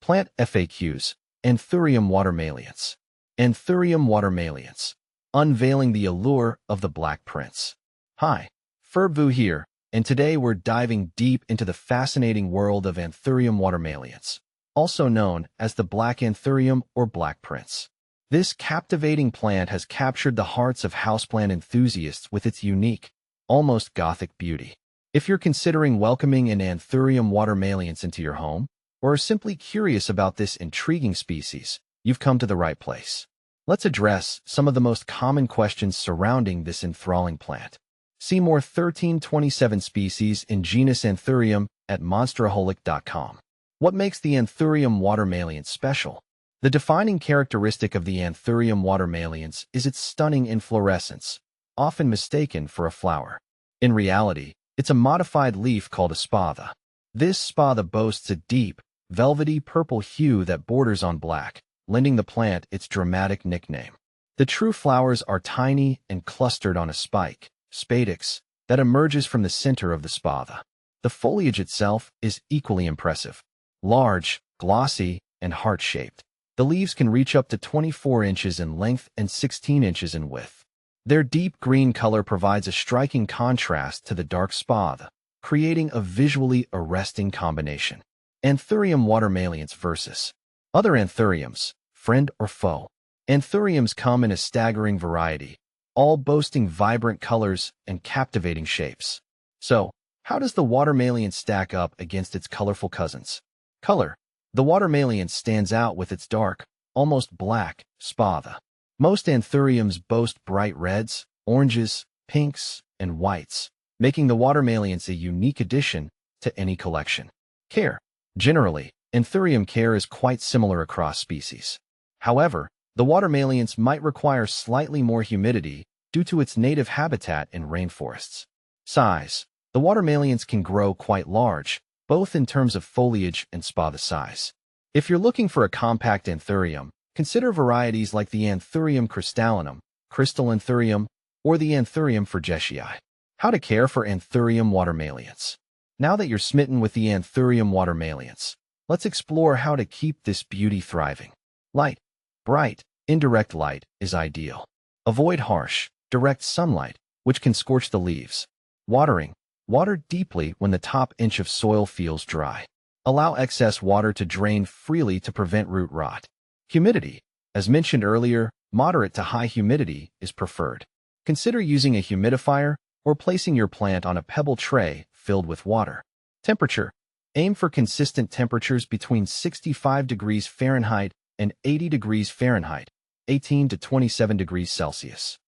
Plant FAQs. Anthurium watermaliense. Anthurium watermaliense. Unveiling the allure of the Black Prince. Hi, Ferbu here, and today we're diving deep into the fascinating world of Anthurium watermaliense, also known as the Black Anthurium or Black Prince. This captivating plant has captured the hearts of houseplant enthusiasts with its unique, almost Gothic beauty. If you're considering welcoming an Anthurium watermaliense into your home, or are simply curious about this intriguing species, you've come to the right place. Let's address some of the most common questions surrounding this enthralling plant. See more 1327 species in genus Anthurium at monsteraholic.com. What makes the Anthurium watermaliense special? The defining characteristic of the Anthurium watermaliense is its stunning inflorescence, often mistaken for a flower. In reality, it's a modified leaf called a spatha. This spatha boasts a deep, velvety purple hue that borders on black, lending the plant its dramatic nickname. The true flowers are tiny and clustered on a spike, spadix, that emerges from the center of the spatha. The foliage itself is equally impressive. Large, glossy, and heart-shaped. The leaves can reach up to 24 inches in length and 16 inches in width. Their deep green color provides a striking contrast to the dark spatha, creating a visually arresting combination. Anthurium watermaliense versus other anthuriums, friend or foe. Anthuriums come in a staggering variety, all boasting vibrant colors and captivating shapes. So, how does the watermaliense stack up against its colorful cousins? Color. The watermaliense stands out with its dark, almost black, spatha. Most anthuriums boast bright reds, oranges, pinks, and whites, making the watermaliense a unique addition to any collection. Care. Generally, Anthurium care is quite similar across species. However, the watermaliense might require slightly more humidity due to its native habitat in rainforests. Size. The watermaliense can grow quite large, both in terms of foliage and spatha size. If you're looking for a compact anthurium, consider varieties like the Anthurium crystallinum, crystal anthurium, or the Anthurium fergesii. How to care for Anthurium watermaliense. Now that you're smitten with the Anthurium watermaliense, let's explore how to keep this beauty thriving. Light. Bright, indirect light is ideal. Avoid harsh, direct sunlight, which can scorch the leaves. Watering. Water deeply when the top inch of soil feels dry. Allow excess water to drain freely to prevent root rot. Humidity. As mentioned earlier, moderate to high humidity is preferred. Consider using a humidifier or placing your plant on a pebble tray filled with water. Temperature. Aim for consistent temperatures between 65 degrees Fahrenheit and 80 degrees Fahrenheit, 18 to 27 degrees Celsius.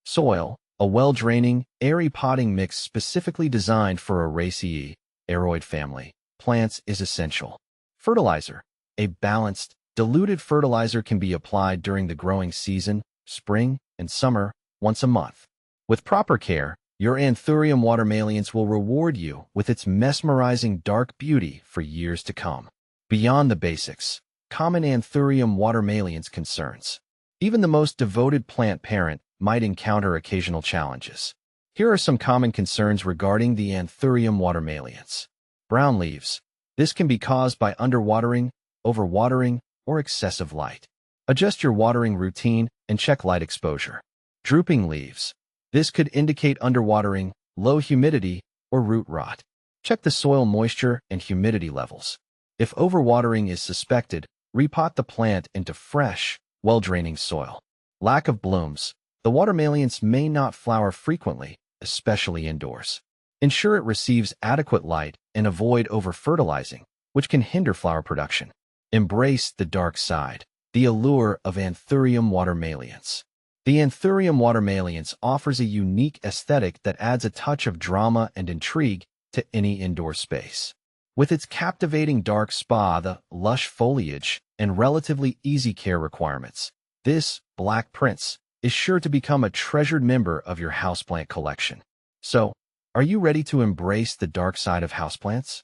Soil. A well-draining, airy potting mix specifically designed for Araceae, aroid family, plants is essential. Fertilizer. A balanced, diluted fertilizer can be applied during the growing season, spring and summer, once a month. With proper care, your Anthurium watermaliense will reward you with its mesmerizing dark beauty for years to come. Beyond the basics, common Anthurium watermaliense concerns. Even the most devoted plant parent might encounter occasional challenges. Here are some common concerns regarding the Anthurium watermaliense. Brown leaves. This can be caused by underwatering, overwatering, or excessive light. Adjust your watering routine and check light exposure. Drooping leaves. This could indicate underwatering, low humidity, or root rot. Check the soil moisture and humidity levels. If overwatering is suspected, repot the plant into fresh, well-draining soil. Lack of blooms. The watermaliense may not flower frequently, especially indoors. Ensure it receives adequate light and avoid over-fertilizing, which can hinder flower production. Embrace the dark side. The allure of Anthurium watermaliense. The Anthurium watermaliense offers a unique aesthetic that adds a touch of drama and intrigue to any indoor space. With its captivating dark spatha, lush foliage, and relatively easy care requirements, this Black Prince is sure to become a treasured member of your houseplant collection. So, are you ready to embrace the dark side of houseplants?